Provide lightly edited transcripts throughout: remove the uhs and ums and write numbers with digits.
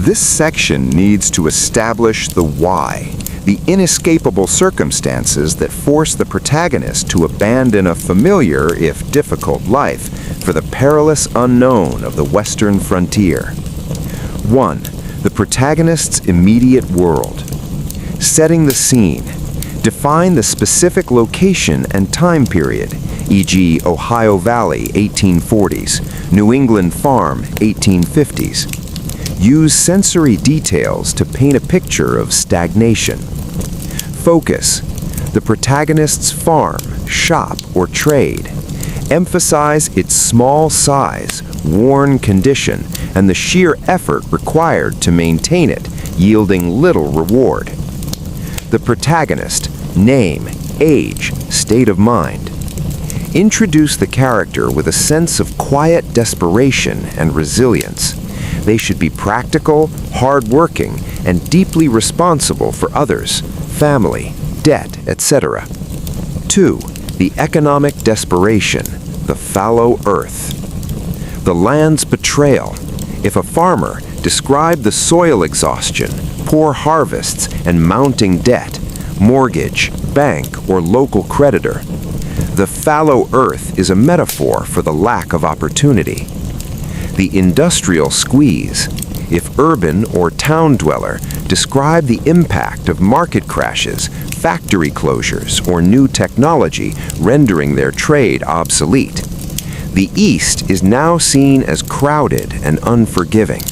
This section needs to establish the why, the inescapable circumstances that force the protagonist to abandon a familiar, if difficult, life for the perilous unknown of the western frontier. 1. The protagonist's immediate world. Setting the scene. Define the specific location and time period, e.g. Ohio Valley, 1840s, New England Farm, 1850s. Use sensory details to paint a picture of stagnation. Focus. The protagonist's farm, shop, or trade. Emphasize its small size, worn condition, and the sheer effort required to maintain it, yielding little reward. The protagonist, name, age, state of mind. Introduce the character with a sense of quiet desperation and resilience. They should be practical, hard-working, and deeply responsible for others, family, debt, etc. 2. The economic desperation, the fallow earth. The land's betrayal. If a farmer, describe the soil exhaustion, poor harvests, and mounting debt, mortgage, bank, or local creditor. The fallow earth is a metaphor for the lack of opportunity. The industrial squeeze. If urban or town dweller, describe the impact of market crashes, factory closures, or new technology rendering their trade obsolete. The East is now seen as crowded and unforgiving.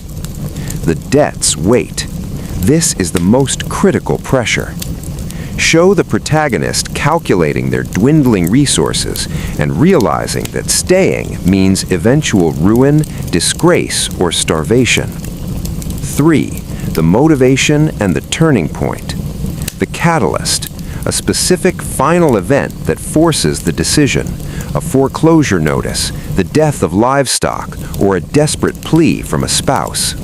The debt's weight. This is the most critical pressure. Show the protagonist calculating their dwindling resources and realizing that staying means eventual ruin, disgrace, or starvation. 3. The motivation and the turning point. The catalyst, a specific final event that forces the decision, a foreclosure notice, the death of livestock, or a desperate plea from a spouse.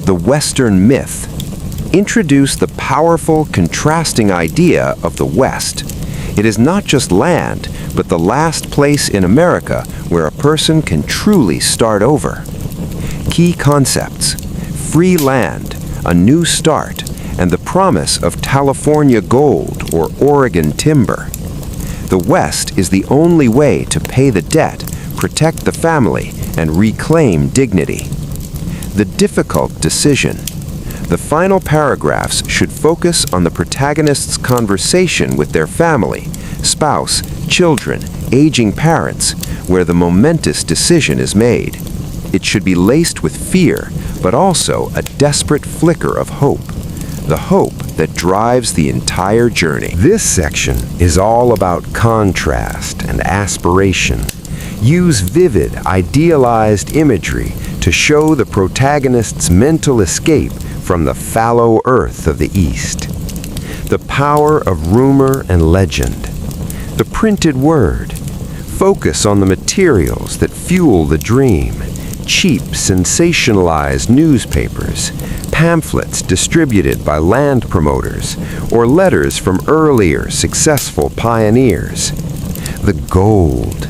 The Western myth. Introduce the powerful, contrasting idea of the West. It is not just land, but the last place in America where a person can truly start over. Key concepts: free land, a new start, and the promise of California gold or Oregon timber. The West is the only way to pay the debt, protect the family, and reclaim dignity. The difficult decision. The final paragraphs should focus on the protagonist's conversation with their family, spouse, children, aging parents, where the momentous decision is made. It should be laced with fear, but also a desperate flicker of hope. The hope that drives the entire journey. This section is all about contrast and aspiration. Use vivid, idealized imagery to show the protagonist's mental escape from the fallow earth of the East. The power of rumor and legend. The printed word. Focus on the materials that fuel the dream. Cheap, sensationalized newspapers, pamphlets distributed by land promoters, or letters from earlier successful pioneers. The gold.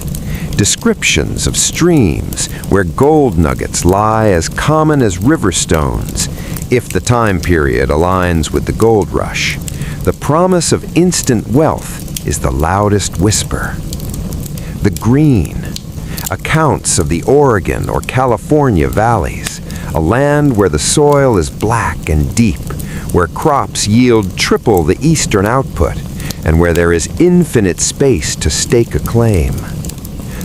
Descriptions of streams where gold nuggets lie as common as river stones, if the time period aligns with the gold rush. The promise of instant wealth is the loudest whisper. The green. Accounts of the Oregon or California valleys, a land where the soil is black and deep, where crops yield triple the eastern output, and where there is infinite space to stake a claim.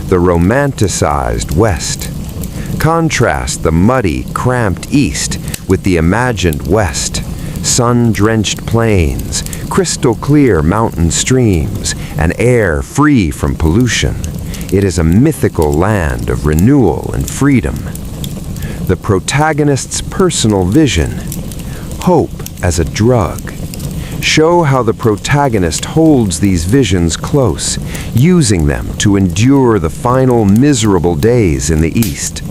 The romanticized West. Contrast the muddy, cramped East with the imagined West. Sun-drenched plains, crystal-clear mountain streams, and air free from pollution. It is a mythical land of renewal and freedom. The protagonist's personal vision. Hope as a drug. Show how the protagonist holds these visions close, using them to endure the final miserable days in the East.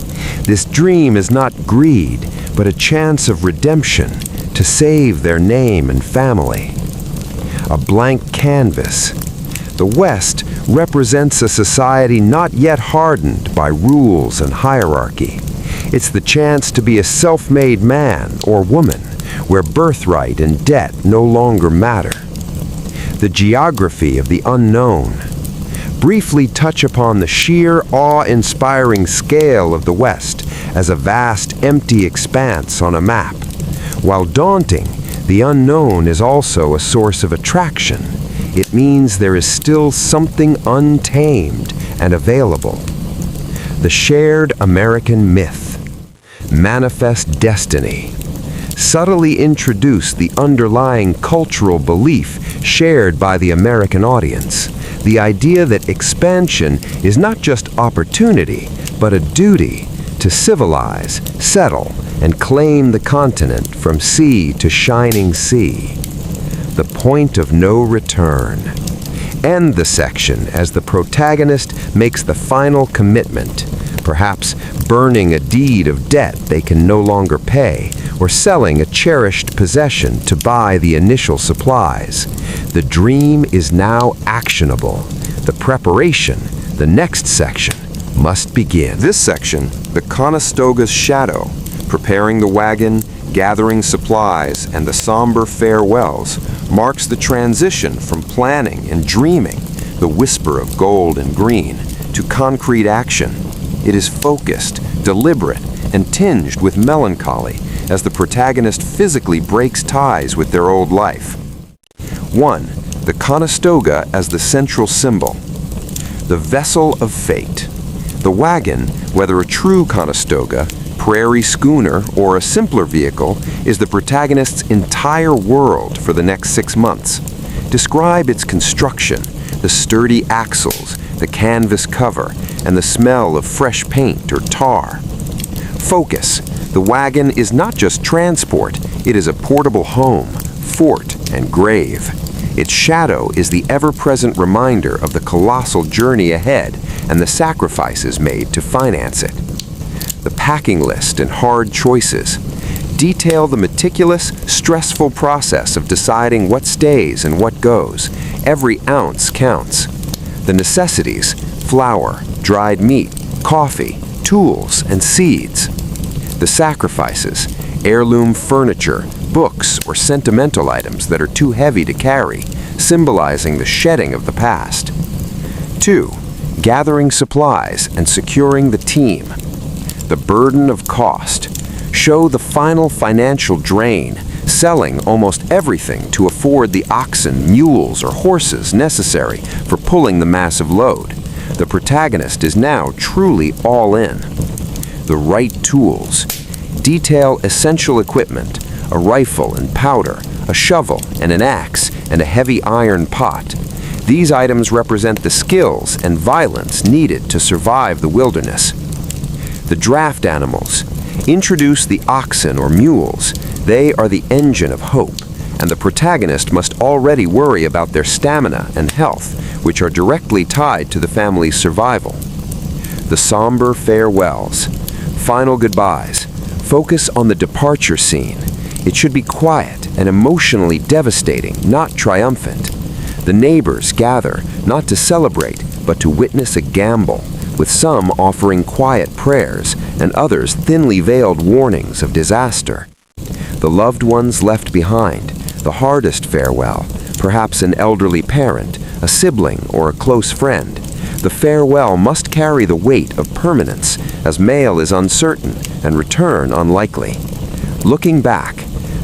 This dream is not greed, but a chance of redemption to save their name and family. A blank canvas. The West represents a society not yet hardened by rules and hierarchy. It's the chance to be a self-made man or woman, where birthright and debt no longer matter. The geography of the unknown. Briefly touch upon the sheer awe-inspiring scale of the West as a vast, empty expanse on a map. While daunting, the unknown is also a source of attraction. It means there is still something untamed and available. The shared American myth. Manifest destiny. Subtly introduce the underlying cultural belief shared by the American audience. The idea that expansion is not just opportunity, but a duty to civilize, settle, and claim the continent from sea to shining sea. The point of no return. End the section as the protagonist makes the final commitment, perhaps burning a deed of debt they can no longer pay, or selling a cherished possession to buy the initial supplies. The dream is now actionable. The preparation, the next section, must begin. This section, the Conestoga's shadow, preparing the wagon, gathering supplies, and the somber farewells, marks the transition from planning and dreaming, the whisper of gold and green, to concrete action. It is focused, deliberate, and tinged with melancholy as the protagonist physically breaks ties with their old life. 1. The Conestoga as the central symbol. The vessel of fate. The wagon, whether a true Conestoga, prairie schooner, or a simpler vehicle, is the protagonist's entire world for the next 6 months. Describe its construction, the sturdy axles, the canvas cover, and the smell of fresh paint or tar. Focus. The wagon is not just transport, it is a portable home, fort, and grave. Its shadow is the ever-present reminder of the colossal journey ahead and the sacrifices made to finance it. The packing list and hard choices. Detail the meticulous, stressful process of deciding what stays and what goes. Every ounce counts. The necessities: flour, dried meat, coffee, tools, and seeds. The sacrifices: heirloom furniture, books, or sentimental items that are too heavy to carry, symbolizing the shedding of the past. 2. Gathering supplies and securing the team. The burden of cost. Show the final financial drain, selling almost everything to afford the oxen, mules, or horses necessary for pulling the massive load. The protagonist is now truly all in. The right tools. Detail essential equipment: a rifle and powder, a shovel and an axe, and a heavy iron pot. These items represent the skills and violence needed to survive the wilderness. The draft animals. Introduce the oxen or mules. They are the engine of hope, and the protagonist must already worry about their stamina and health, which are directly tied to the family's survival. The somber farewells. Final goodbyes. Focus on the departure scene. It should be quiet and emotionally devastating, not triumphant. The neighbors gather, not to celebrate, but to witness a gamble, with some offering quiet prayers and others thinly veiled warnings of disaster. The loved ones left behind, the hardest farewell, perhaps an elderly parent, a sibling, or a close friend. The farewell must carry the weight of permanence, as mail is uncertain and return unlikely. Looking back,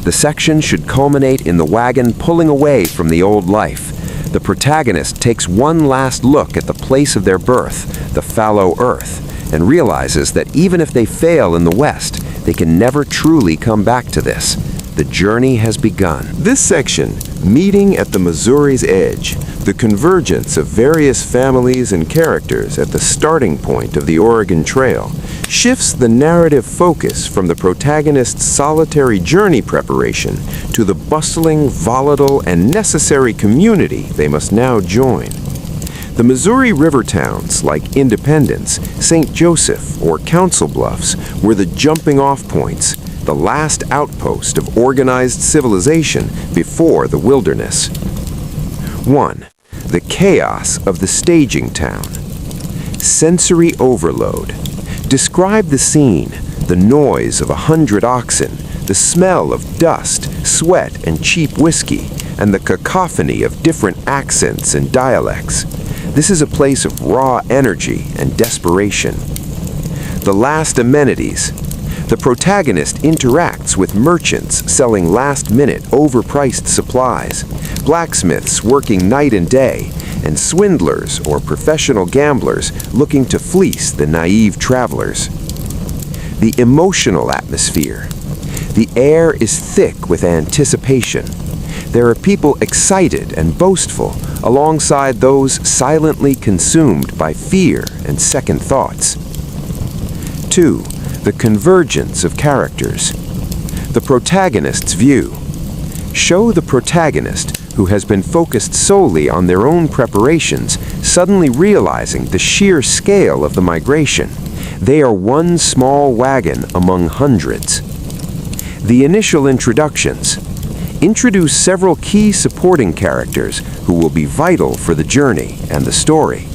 the section should culminate in the wagon pulling away from the old life. The protagonist takes one last look at the place of their birth, the fallow earth, and realizes that even if they fail in the West, they can never truly come back to this. The journey has begun. This section, meeting at the Missouri's edge, the convergence of various families and characters at the starting point of the Oregon Trail, shifts the narrative focus from the protagonist's solitary journey preparation to the bustling, volatile, and necessary community they must now join. The Missouri river towns like Independence, St. Joseph, or Council Bluffs were the jumping-off points, the last outpost of organized civilization before the wilderness. 1. The chaos of the staging town. Sensory overload. Describe the scene, The noise of 100 oxen, the smell of dust, sweat, and cheap whiskey, and the cacophony of different accents and dialects. This is a place of raw energy and desperation. The last amenities. The protagonist interacts with merchants selling last-minute, overpriced supplies, blacksmiths working night and day, and swindlers or professional gamblers looking to fleece the naive travelers. The emotional atmosphere. The air is thick with anticipation. There are people excited and boastful, alongside those silently consumed by fear and second thoughts. 2. The convergence of characters. The protagonist's view. Show the protagonist, who has been focused solely on their own preparations, suddenly realizing the sheer scale of the migration. They are one small wagon among hundreds. The initial introductions. Introduce several key supporting characters who will be vital for the journey and the story.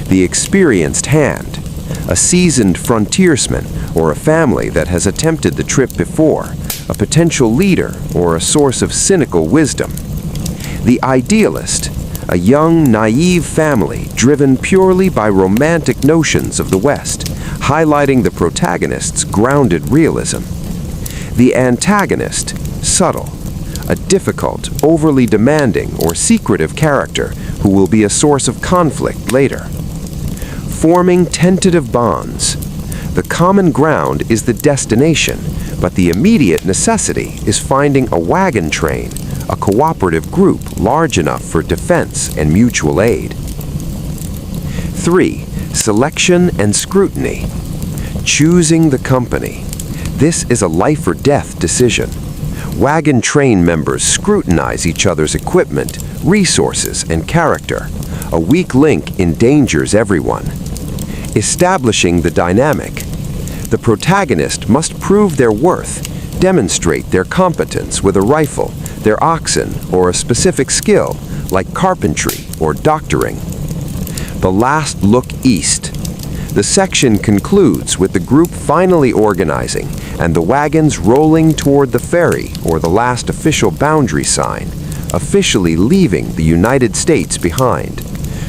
The experienced hand. A seasoned frontiersman or a family that has attempted the trip before, a potential leader or a source of cynical wisdom. The idealist, a young, naive family driven purely by romantic notions of the West, highlighting the protagonist's grounded realism. The antagonist, subtle, a difficult, overly demanding, or secretive character who will be a source of conflict later. Forming tentative bonds. The common ground is the destination, but the immediate necessity is finding a wagon train, a cooperative group large enough for defense and mutual aid. 3. Selection and scrutiny. Choosing the company. This is a life or death decision. Wagon train members scrutinize each other's equipment, resources, and character. A weak link endangers everyone. Establishing the dynamic. The protagonist must prove their worth, demonstrate their competence with a rifle, their oxen, or a specific skill, like carpentry or doctoring. The last look east. The section concludes with the group finally organizing and the wagons rolling toward the ferry or the last official boundary sign, officially leaving the United States behind.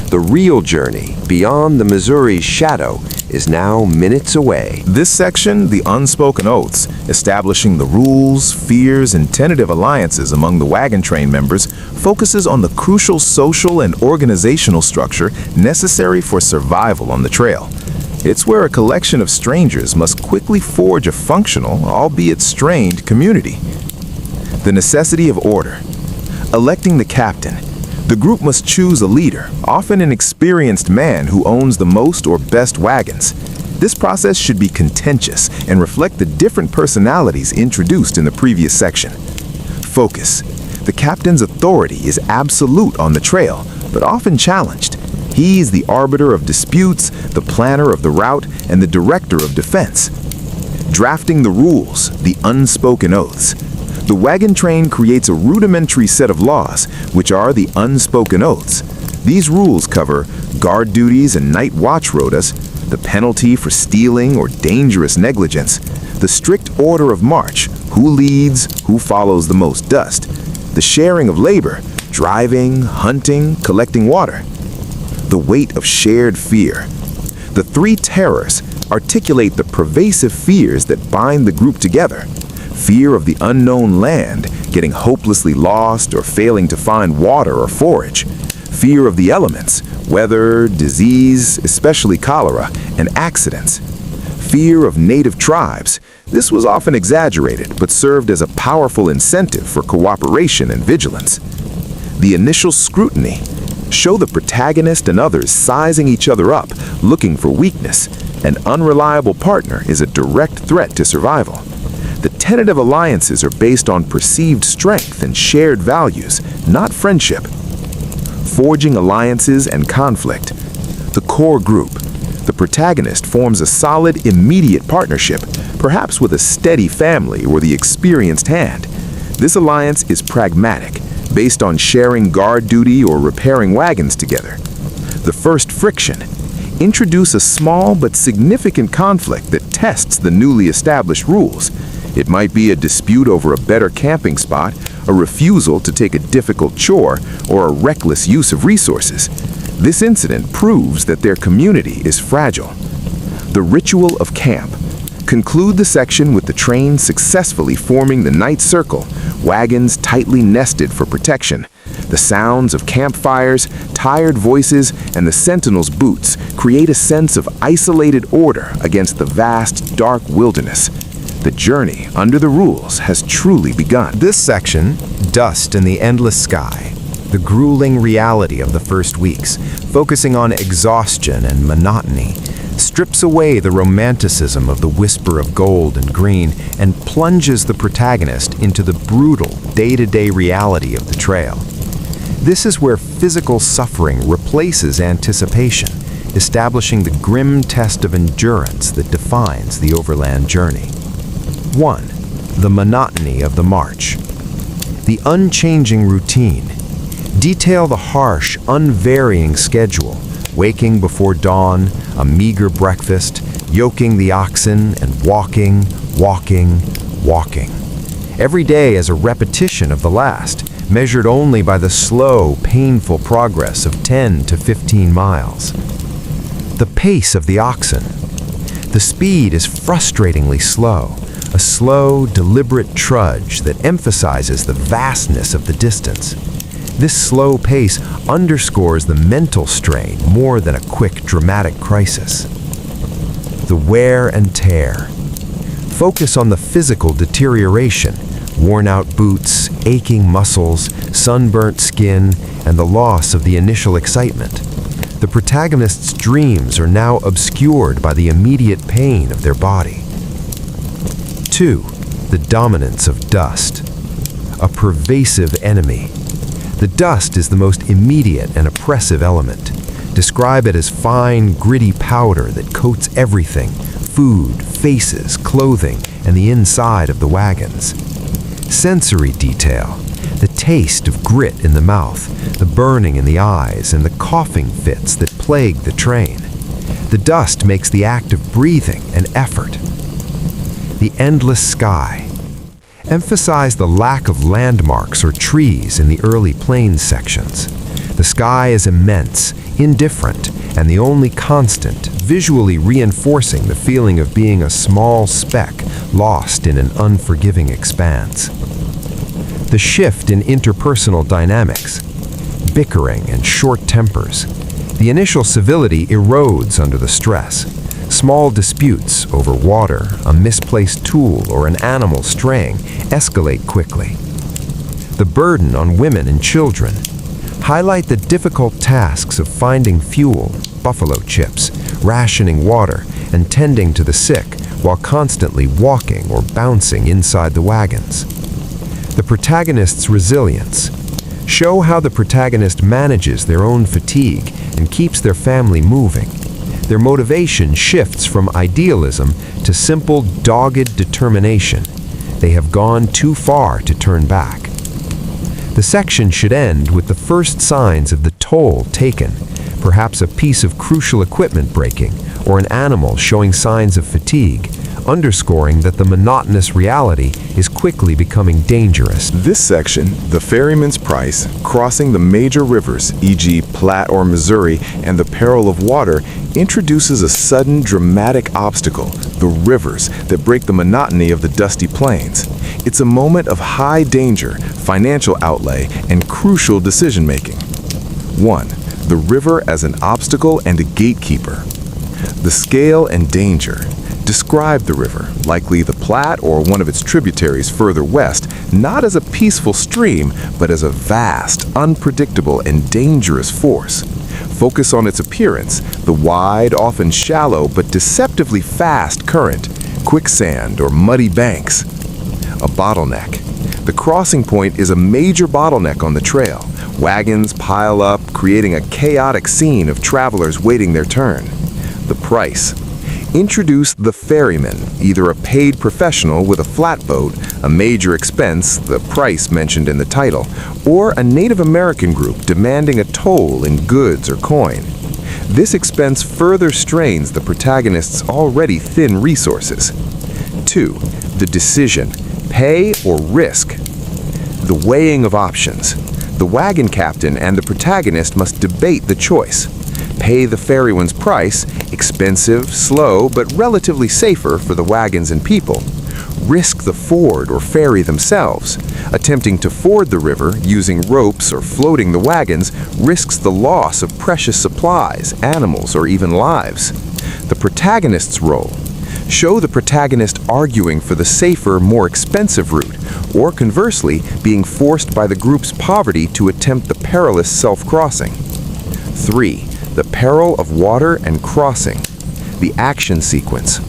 The real journey, beyond the Missouri's shadow, is now minutes away. This section, the unspoken oaths, establishing the rules, fears, and tentative alliances among the wagon train members, focuses on the crucial social and organizational structure necessary for survival on the trail. It's where a collection of strangers must quickly forge a functional, albeit strained, community. The necessity of order. Electing the captain. The group must choose a leader, often an experienced man who owns the most or best wagons. This process should be contentious and reflect the different personalities introduced in the previous section. Focus. The captain's authority is absolute on the trail, but often challenged. He is the arbiter of disputes, the planner of the route, and the director of defense. Drafting the rules, the unspoken oaths. The wagon train creates a rudimentary set of laws, which are the unspoken oaths. These rules cover guard duties and night watch rotas, the penalty for stealing or dangerous negligence, the strict order of march, who leads, who follows the most dust, the sharing of labor, driving, hunting, collecting water, the weight of shared fear. The three terrors articulate the pervasive fears that bind the group together. Fear of the unknown land, getting hopelessly lost or failing to find water or forage. Fear of the elements, weather, disease, especially cholera, and accidents. Fear of native tribes. This was often exaggerated, but served as a powerful incentive for cooperation and vigilance. The initial scrutiny. Show the protagonist and others sizing each other up, looking for weakness. An unreliable partner is a direct threat to survival. The tentative alliances are based on perceived strength and shared values, not friendship. Forging alliances and conflict. The core group. The protagonist forms a solid, immediate partnership, perhaps with a steady family or the experienced hand. This alliance is pragmatic, based on sharing guard duty or repairing wagons together. The first friction. introduce a small but significant conflict that tests the newly established rules. It might be a dispute over a better camping spot, a refusal to take a difficult chore, or a reckless use of resources. This incident proves that their community is fragile. The ritual of camp. Conclude the section with the train successfully forming the night circle, wagons tightly nested for protection. The sounds of campfires, tired voices, and the sentinel's boots create a sense of isolated order against the vast, dark wilderness. The journey under the rules has truly begun. This section, Dust in the Endless Sky, the grueling reality of the first weeks, focusing on exhaustion and monotony, strips away the romanticism of the whisper of gold and green and plunges the protagonist into the brutal, day-to-day reality of the trail. This is where physical suffering replaces anticipation, establishing the grim test of endurance that defines the overland journey. 1. The monotony of the march. The unchanging routine. Detail the harsh, unvarying schedule, waking before dawn, a meager breakfast, yoking the oxen, and walking. Every day as a repetition of the last, measured only by the slow, painful progress of 10 to 15 miles. The pace of the oxen. The speed is frustratingly slow, a slow, deliberate trudge that emphasizes the vastness of the distance. This slow pace underscores the mental strain more than a quick, dramatic crisis. The wear and tear. Focus on the physical deterioration, worn-out boots, aching muscles, sunburnt skin, and the loss of the initial excitement. The protagonist's dreams are now obscured by the immediate pain of their body. 2. The dominance of dust. A pervasive enemy. The dust is the most immediate and oppressive element. Describe it as fine, gritty powder that coats everything: food, faces, clothing, and the inside of the wagons. Sensory detail. The taste of grit in the mouth, the burning in the eyes, and the coughing fits that plague the train. The dust makes the act of breathing an effort. The endless sky. Emphasize the lack of landmarks or trees in the early plains sections. The sky is immense, indifferent, and the only constant, visually reinforcing the feeling of being a small speck lost in an unforgiving expanse. The shift in interpersonal dynamics. Bickering and short tempers. The initial civility erodes under the stress. Small disputes over water, a misplaced tool, or an animal straying escalate quickly. The burden on women and children. Highlight the difficult tasks of finding fuel, buffalo chips, rationing water, and tending to the sick while constantly walking or bouncing inside the wagons. The protagonist's resilience. Show how the protagonist manages their own fatigue and keeps their family moving. Their motivation shifts from idealism to simple, dogged determination. They have gone too far to turn back. The section should end with the first signs of the toll taken, perhaps a piece of crucial equipment breaking or an animal showing signs of fatigue, underscoring that the monotonous reality is quickly becoming dangerous. This section, the ferryman's price, crossing the major rivers, e.g. Platte or Missouri, and the peril of water, introduces a sudden dramatic obstacle, the rivers that break the monotony of the dusty plains. It's a moment of high danger, financial outlay, and crucial decision-making. 1. The river as an obstacle and a gatekeeper. The scale and danger. Describe the river, likely the Platte or one of its tributaries further west, not as a peaceful stream, but as a vast, unpredictable, and dangerous force. Focus on its appearance, the wide, often shallow, but deceptively fast current, quicksand or muddy banks. A bottleneck. The crossing point is a major bottleneck on the trail. Wagons pile up, creating a chaotic scene of travelers waiting their turn. The price. Introduce the ferryman, either a paid professional with a flatboat, a major expense, the price mentioned in the title, or a Native American group demanding a toll in goods or coin. This expense further strains the protagonist's already thin resources. 2. The decision, pay or risk. The weighing of options. The wagon captain and the protagonist must debate the choice. Pay the ferryman's price, expensive, slow, but relatively safer for the wagons and people. Risk the ford or ferry themselves. Attempting to ford the river using ropes or floating the wagons risks the loss of precious supplies, animals, or even lives. The protagonist's role. Show the protagonist arguing for the safer, more expensive route, or conversely, being forced by the group's poverty to attempt the perilous self-crossing. 3. The peril of water and crossing. The action sequence.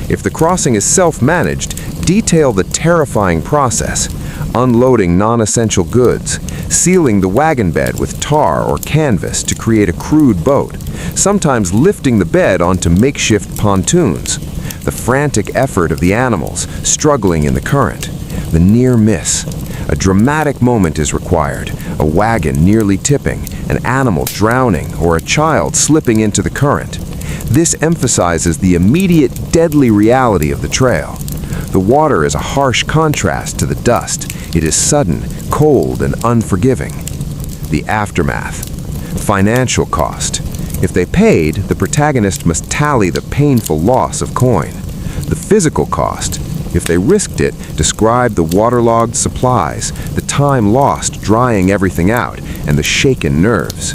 If the crossing is self-managed, detail the terrifying process, unloading non-essential goods, sealing the wagon bed with tar or canvas to create a crude boat, sometimes lifting the bed onto makeshift pontoons, the frantic effort of the animals struggling in the current, the near miss. A dramatic moment is required, a wagon nearly tipping, an animal drowning, or a child slipping into the current. This emphasizes the immediate deadly reality of the trail. The water is a harsh contrast to the dust. It is sudden, cold, and unforgiving. The aftermath. Financial cost. If they paid, the protagonist must tally the painful loss of coin. The physical cost. If they risked it, describe the waterlogged supplies, the time lost drying everything out, and the shaken nerves.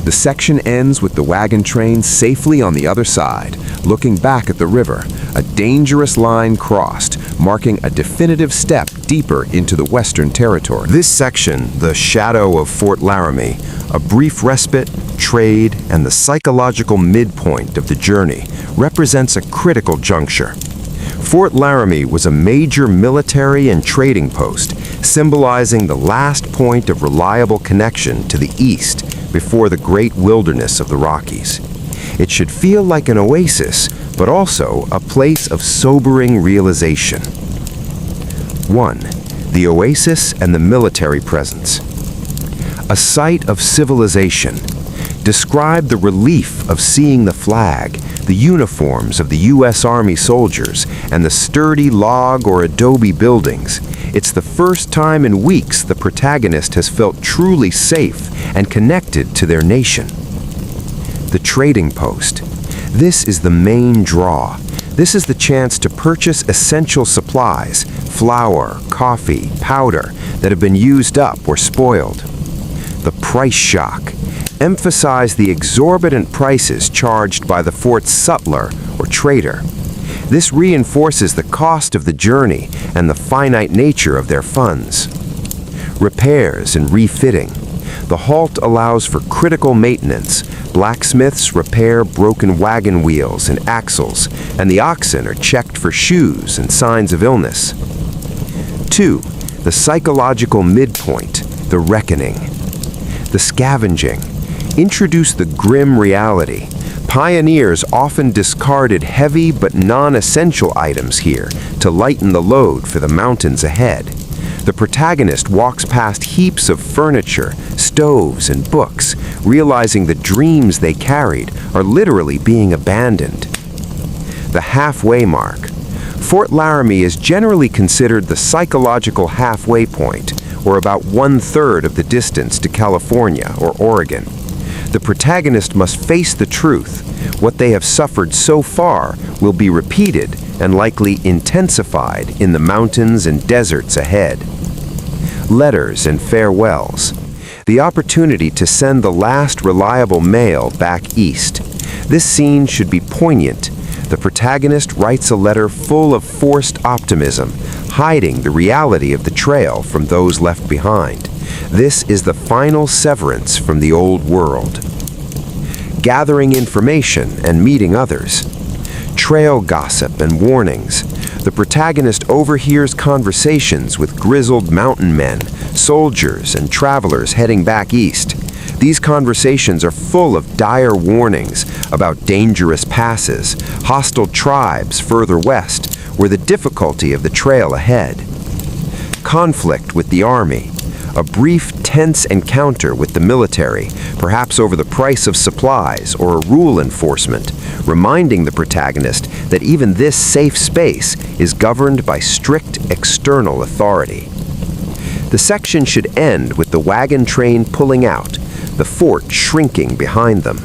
The section ends with the wagon train safely on the other side, looking back at the river, a dangerous line crossed, marking a definitive step deeper into the Western Territory. This section, the shadow of Fort Laramie, a brief respite, trade, and the psychological midpoint of the journey, represents a critical juncture. Fort Laramie was a major military and trading post, symbolizing the last point of reliable connection to the east before the great wilderness of the Rockies. It should feel like an oasis, but also a place of sobering realization. 1. The oasis and the military presence. A site of civilization. Describe the relief of seeing the flag, the uniforms of the U.S. Army soldiers, and the sturdy log or adobe buildings. It's the first time in weeks the protagonist has felt truly safe and connected to their nation. The trading post. This is the main draw. This is the chance to purchase essential supplies, flour, coffee, powder, that have been used up or spoiled. The price shock. Emphasize the exorbitant prices charged by the fort's sutler or trader. This reinforces the cost of the journey and the finite nature of their funds. Repairs and refitting. The halt allows for critical maintenance. Blacksmiths repair broken wagon wheels and axles, and the oxen are checked for shoes and signs of illness. 2. The psychological midpoint, the reckoning. The scavenging. Introduce the grim reality. Pioneers often discarded heavy but non-essential items here to lighten the load for the mountains ahead. The protagonist walks past heaps of furniture, stoves, and books, realizing the dreams they carried are literally being abandoned. The halfway mark. Fort Laramie is generally considered the psychological halfway point, or about 1/3 of the distance to California or Oregon. The protagonist must face the truth. What they have suffered so far will be repeated and likely intensified in the mountains and deserts ahead. Letters and farewells. The opportunity to send the last reliable mail back east. This scene should be poignant. The protagonist writes a letter full of forced optimism, hiding the reality of the trail from those left behind. This is the final severance from the old world. Gathering information and meeting others. Trail gossip and warnings. The protagonist overhears conversations with grizzled mountain men, soldiers, and travelers heading back east. These conversations are full of dire warnings about dangerous passes, hostile tribes further west, or the difficulty of the trail ahead. Conflict with the army. A brief, tense encounter with the military, perhaps over the price of supplies or a rule enforcement, reminding the protagonist that even this safe space is governed by strict external authority. The section should end with the wagon train pulling out, the fort shrinking behind them.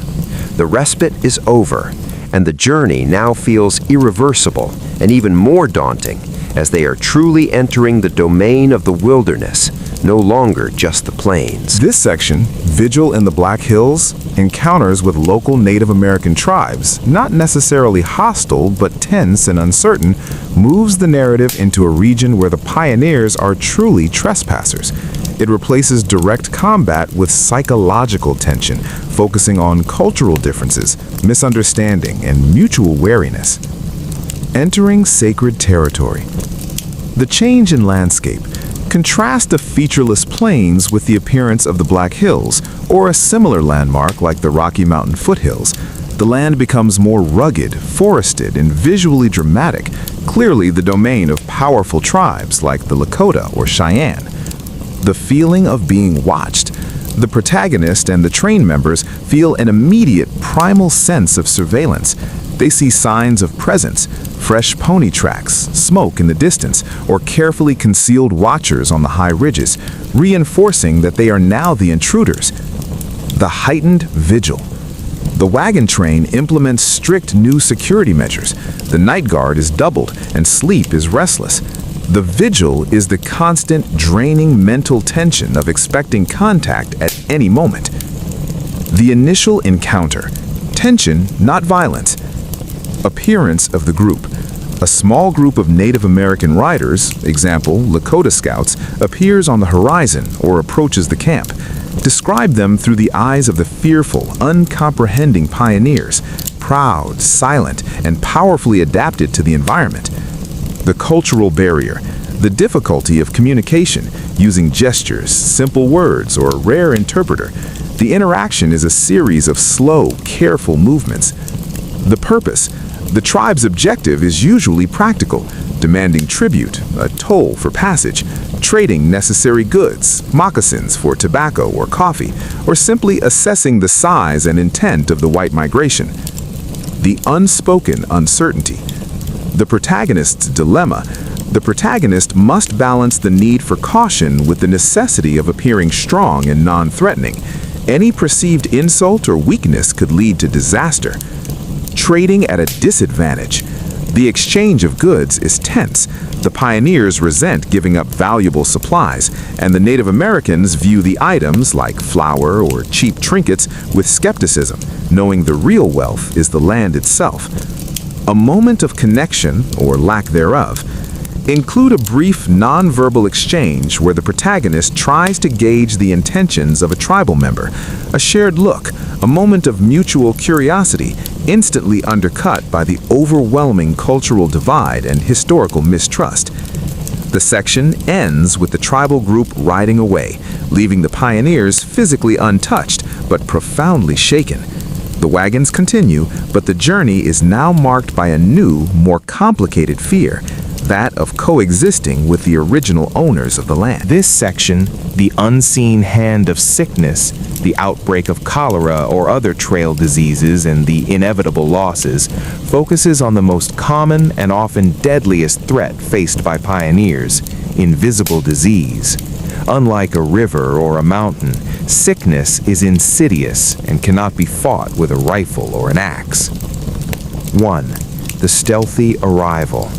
The respite is over, and the journey now feels irreversible and even more daunting as they are truly entering the domain of the wilderness, no longer just the plains. This section, Vigil in the Black Hills, encounters with local Native American tribes, not necessarily hostile but tense and uncertain, moves the narrative into a region where the pioneers are truly trespassers. It replaces direct combat with psychological tension, focusing on cultural differences, misunderstanding, and mutual wariness. Entering sacred territory. The change in landscape. Contrast the featureless plains with the appearance of the Black Hills, or a similar landmark like the Rocky Mountain foothills. The land becomes more rugged, forested, and visually dramatic, clearly the domain of powerful tribes like the Lakota or Cheyenne. The feeling of being watched. The protagonist and the train members feel an immediate primal sense of surveillance. They see signs of presence, fresh pony tracks, smoke in the distance, or carefully concealed watchers on the high ridges, reinforcing that they are now the intruders. The heightened vigil. The wagon train implements strict new security measures. The night guard is doubled, and sleep is restless. The vigil is the constant, draining mental tension of expecting contact at any moment. The initial encounter. Tension, not violence. Appearance of the group. A small group of Native American riders, example, Lakota Scouts, appears on the horizon or approaches the camp. Describe them through the eyes of the fearful, uncomprehending pioneers, proud, silent, and powerfully adapted to the environment. The cultural barrier, the difficulty of communication, using gestures, simple words, or a rare interpreter. The interaction is a series of slow, careful movements. The purpose. The tribe's objective is usually practical, demanding tribute, a toll for passage, trading necessary goods, moccasins for tobacco or coffee, or simply assessing the size and intent of the white migration. The unspoken uncertainty. The protagonist's dilemma. The protagonist must balance the need for caution with the necessity of appearing strong and non-threatening. Any perceived insult or weakness could lead to disaster. Trading at a disadvantage. The exchange of goods is tense. The pioneers resent giving up valuable supplies, and the Native Americans view the items, like flour or cheap trinkets, with skepticism, knowing the real wealth is the land itself. A moment of connection, or lack thereof. Include a brief non-verbal exchange where the protagonist tries to gauge the intentions of a tribal member. A shared look, a moment of mutual curiosity, instantly undercut by the overwhelming cultural divide and historical mistrust. The section ends with the tribal group riding away, leaving the pioneers physically untouched but profoundly shaken. The wagons continue, but the journey is now marked by a new, more complicated fear, that of coexisting with the original owners of the land. This section, the unseen hand of sickness, the outbreak of cholera or other trail diseases, and the inevitable losses, focuses on the most common and often deadliest threat faced by pioneers: invisible disease. Unlike a river or a mountain, sickness is insidious and cannot be fought with a rifle or an axe. 1. The stealthy arrival.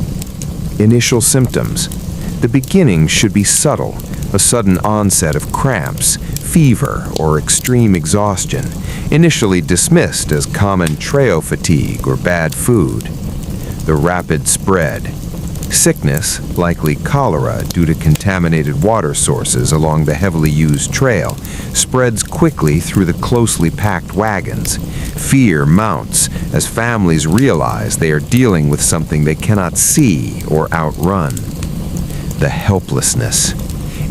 Initial symptoms. The beginning should be subtle, a sudden onset of cramps, fever, or extreme exhaustion, initially dismissed as common trail fatigue or bad food. The rapid spread. Sickness, likely cholera due to contaminated water sources along the heavily used trail, spreads quickly through the closely packed wagons. Fear mounts as families realize they are dealing with something they cannot see or outrun. The helplessness.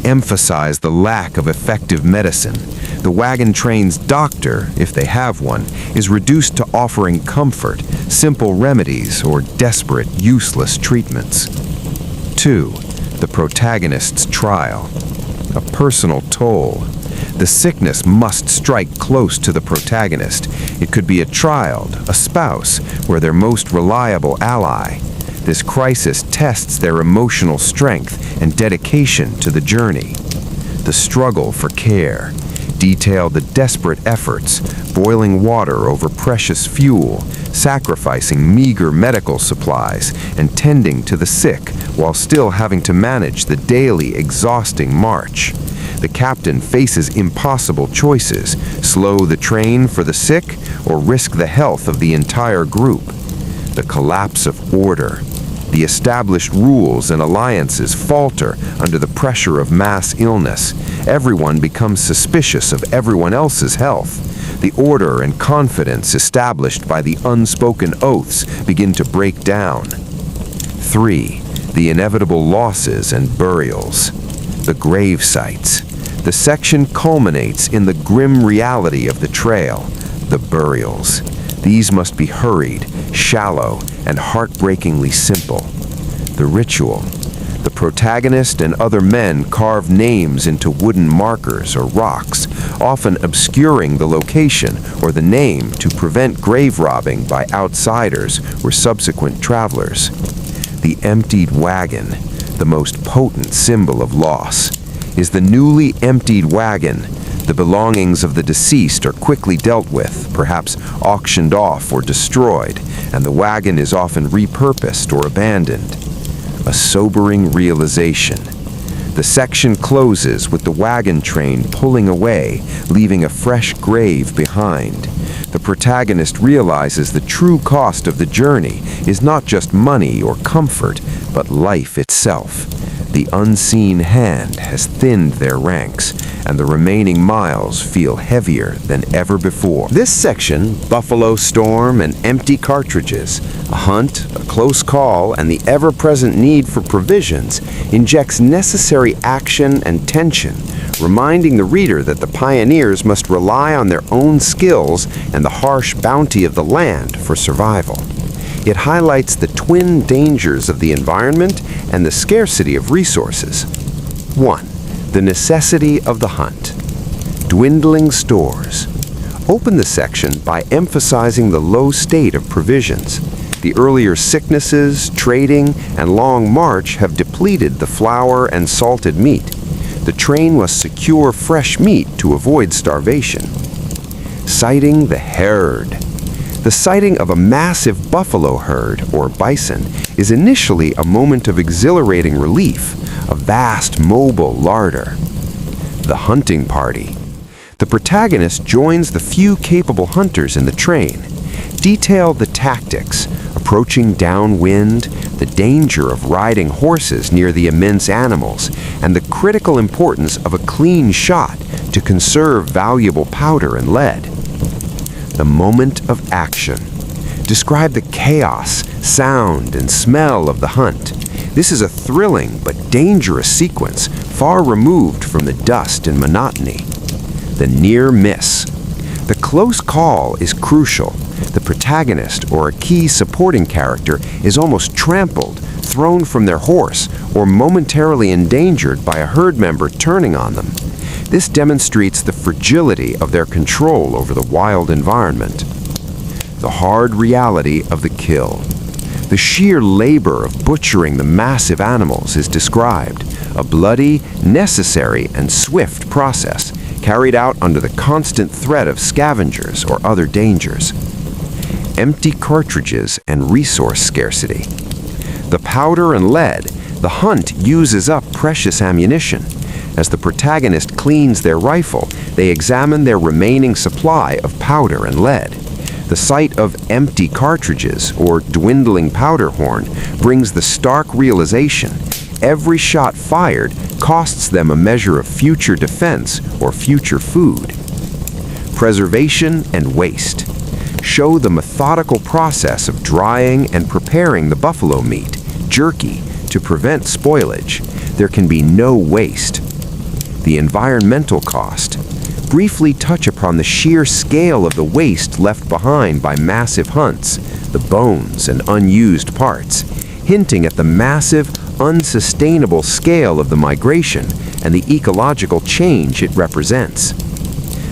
Emphasize the lack of effective medicine. The wagon train's doctor, if they have one, is reduced to offering comfort, simple remedies, or desperate, useless treatments. 2. The protagonist's trial. A personal toll. The sickness must strike close to the protagonist. It could be a child, a spouse, or their most reliable ally. This crisis tests their emotional strength and dedication to the journey. The struggle for care. Detail the desperate efforts, boiling water over precious fuel, sacrificing meager medical supplies, and tending to the sick while still having to manage the daily exhausting march. The captain faces impossible choices: slow the train for the sick or risk the health of the entire group. The collapse of order. The established rules and alliances falter under the pressure of mass illness. Everyone becomes suspicious of everyone else's health. The order and confidence established by the unspoken oaths begin to break down. 3. The inevitable losses and burials. The grave sites. The section culminates in the grim reality of the trail, the burials. These must be hurried, shallow, and heartbreakingly simple. The ritual. The protagonist and other men carve names into wooden markers or rocks, often obscuring the location or the name to prevent grave robbing by outsiders or subsequent travelers. The emptied wagon, the most potent symbol of loss. Is the newly emptied wagon. The belongings of the deceased are quickly dealt with, perhaps auctioned off or destroyed, and the wagon is often repurposed or abandoned. A sobering realization. The section closes with the wagon train pulling away, leaving a fresh grave behind. The protagonist realizes the true cost of the journey is not just money or comfort, but life itself. The unseen hand has thinned their ranks, and the remaining miles feel heavier than ever before. This section, Buffalo Storm and empty cartridges, a hunt, a close call, and the ever-present need for provisions, injects necessary action and tension, reminding the reader that the pioneers must rely on their own skills and the harsh bounty of the land for survival. It highlights the twin dangers of the environment and the scarcity of resources. 1. The necessity of the hunt. Dwindling stores. Open the section by emphasizing the low state of provisions. The earlier sicknesses, trading, and long march have depleted the flour and salted meat. The train must secure fresh meat to avoid starvation. Sighting the herd. The sighting of a massive buffalo herd, or bison, is initially a moment of exhilarating relief, a vast mobile larder. The hunting party. The protagonist joins the few capable hunters in the train. Detail the tactics, approaching downwind, the danger of riding horses near the immense animals, and the critical importance of a clean shot to conserve valuable powder and lead. The moment of action. Describe the chaos, sound, and smell of the hunt. This is a thrilling but dangerous sequence, far removed from the dust and monotony. The near miss. The close call is crucial. The protagonist or a key supporting character is almost trampled, thrown from their horse, or momentarily endangered by a herd member turning on them. This demonstrates the fragility of their control over the wild environment. The hard reality of the kill. The sheer labor of butchering the massive animals is described, a bloody, necessary, and swift process, carried out under the constant threat of scavengers or other dangers. Empty cartridges and resource scarcity. The powder and lead, the hunt uses up precious ammunition. As the protagonist cleans their rifle, they examine their remaining supply of powder and lead. The sight of empty cartridges, or dwindling powder horn, brings the stark realization every shot fired costs them a measure of future defense or future food. Preservation and waste. Show the methodical process of drying and preparing the buffalo meat, jerky, to prevent spoilage. There can be no waste. The environmental cost. Briefly touch upon the sheer scale of the waste left behind by massive hunts, the bones and unused parts, hinting at the massive, unsustainable scale of the migration and the ecological change it represents.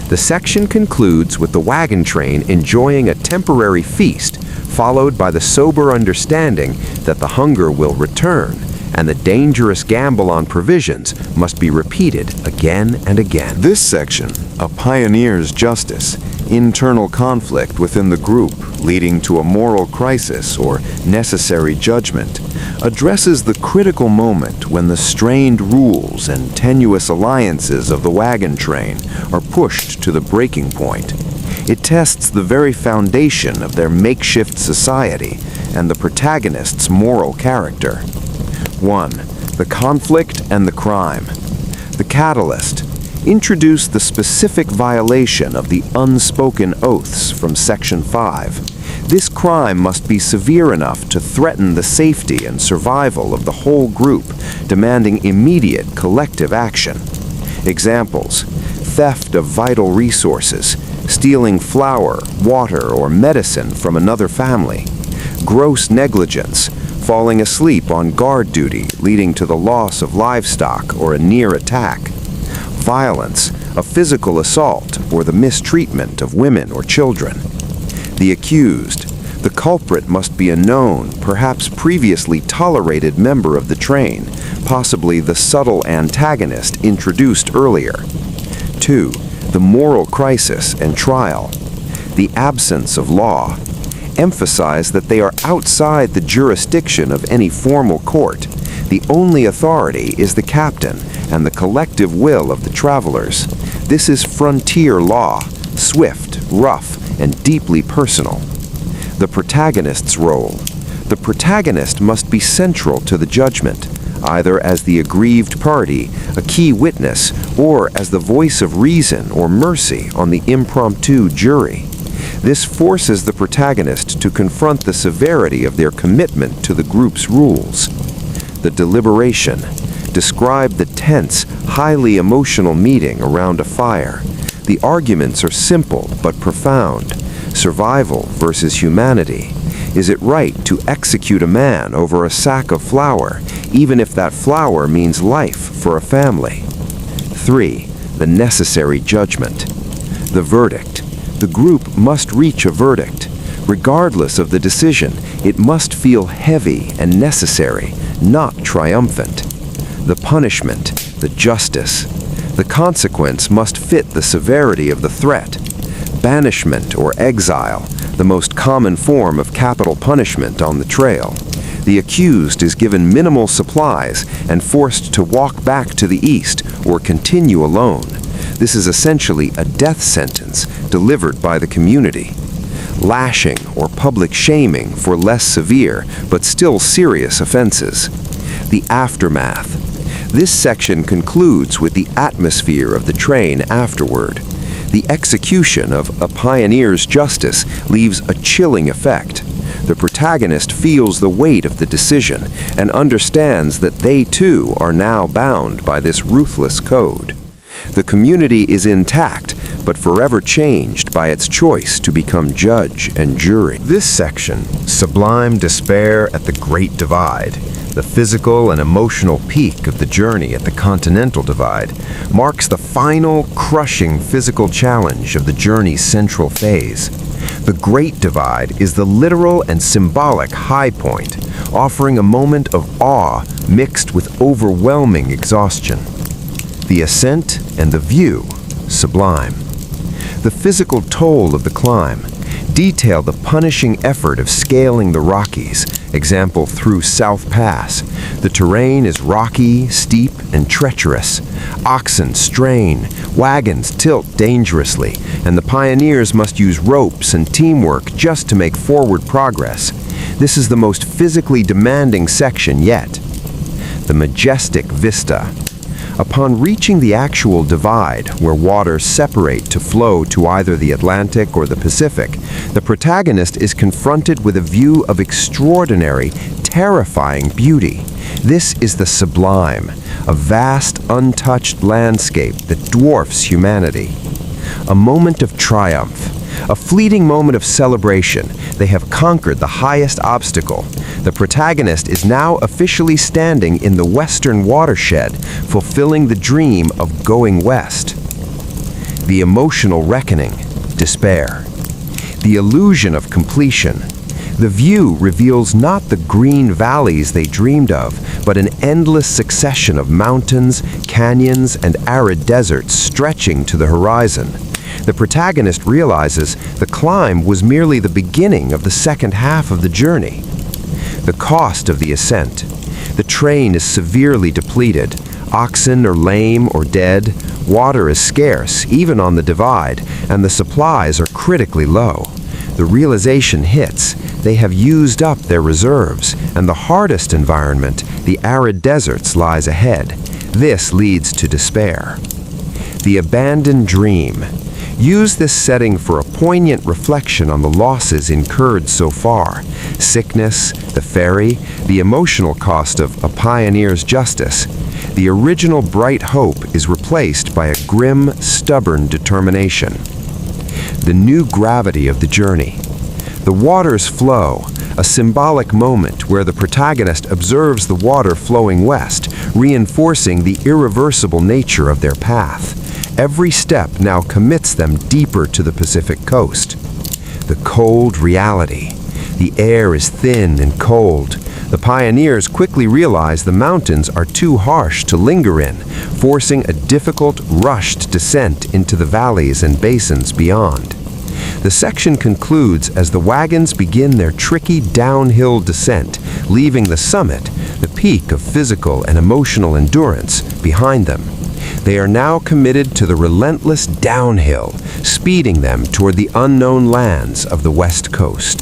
The section concludes with the wagon train enjoying a temporary feast, followed by the sober understanding that the hunger will return, and the dangerous gamble on provisions must be repeated again and again. This section, A Pioneer's Justice, internal conflict within the group leading to a moral crisis or necessary judgment, addresses the critical moment when the strained rules and tenuous alliances of the wagon train are pushed to the breaking point. It tests the very foundation of their makeshift society and the protagonist's moral character. 1. The conflict and the crime. The catalyst. Introduce the specific violation of the unspoken oaths from Section 5. This crime must be severe enough to threaten the safety and survival of the whole group, demanding immediate collective action. Examples: theft of vital resources, stealing flour, water, or medicine from another family; gross negligence, falling asleep on guard duty leading to the loss of livestock or a near attack; violence, a physical assault or the mistreatment of women or children. The accused. The culprit must be a known, perhaps previously tolerated member of the train, possibly the subtle antagonist introduced earlier. 2. The moral crisis and trial. The absence of law. Emphasize that they are outside the jurisdiction of any formal court. The only authority is the captain and the collective will of the travelers. This is frontier law, swift, rough, and deeply personal. The protagonist's role. The protagonist must be central to the judgment, either as the aggrieved party, a key witness, or as the voice of reason or mercy on the impromptu jury. This forces the protagonist to confront the severity of their commitment to the group's rules. The deliberation. Describe the tense, highly emotional meeting around a fire. The arguments are simple but profound. Survival versus humanity. Is it right to execute a man over a sack of flour, even if that flour means life for a family? 3. The necessary judgment. The verdict. The group must reach a verdict. Regardless of the decision, it must feel heavy and necessary, not triumphant. The punishment, the justice. The consequence must fit the severity of the threat. Banishment or exile, the most common form of capital punishment on the trail. The accused is given minimal supplies and forced to walk back to the east or continue alone. This is essentially a death sentence delivered by the community. Lashing or public shaming for less severe but still serious offenses. The aftermath. This section concludes with the atmosphere of the train afterward. The execution of A Pioneer's Justice leaves a chilling effect. The protagonist feels the weight of the decision and understands that they too are now bound by this ruthless code. The community is intact, but forever changed by its choice to become judge and jury. This section, Sublime Despair at the Great Divide, the physical and emotional peak of the journey at the Continental Divide, marks the final, crushing physical challenge of the journey's central phase. The Great Divide is the literal and symbolic high point, offering a moment of awe mixed with overwhelming exhaustion. The ascent and the view, sublime. The physical toll of the climb. Detail the punishing effort of scaling the Rockies, example through South Pass. The terrain is rocky, steep, and treacherous. Oxen strain, wagons tilt dangerously, and the pioneers must use ropes and teamwork just to make forward progress. This is the most physically demanding section yet. The majestic vista. Upon reaching the actual divide, where waters separate to flow to either the Atlantic or the Pacific, the protagonist is confronted with a view of extraordinary, terrifying beauty. This is the sublime, a vast, untouched landscape that dwarfs humanity. A moment of triumph, a fleeting moment of celebration. They have conquered the highest obstacle. The protagonist is now officially standing in the western watershed, fulfilling the dream of going west. The emotional reckoning, despair. The illusion of completion. The view reveals not the green valleys they dreamed of, but an endless succession of mountains, canyons, and arid deserts stretching to the horizon. The protagonist realizes the climb was merely the beginning of the second half of the journey. The cost of the ascent. The train is severely depleted. Oxen are lame or dead. Water is scarce, even on the divide, and the supplies are critically low. The realization hits. They have used up their reserves, and the hardest environment, the arid deserts, lies ahead. This leads to despair. The abandoned dream. Use this setting for a poignant reflection on the losses incurred so far. Sickness, the ferry, the emotional cost of a pioneer's justice. The original bright hope is replaced by a grim, stubborn determination. The new gravity of the journey. The water's flow, a symbolic moment where the protagonist observes the water flowing west, reinforcing the irreversible nature of their path. Every step now commits them deeper to the Pacific coast. The cold reality. The air is thin and cold. The pioneers quickly realize the mountains are too harsh to linger in, forcing a difficult, rushed descent into the valleys and basins beyond. The section concludes as the wagons begin their tricky downhill descent, leaving the summit, the peak of physical and emotional endurance, behind them. They are now committed to the relentless downhill, speeding them toward the unknown lands of the West Coast.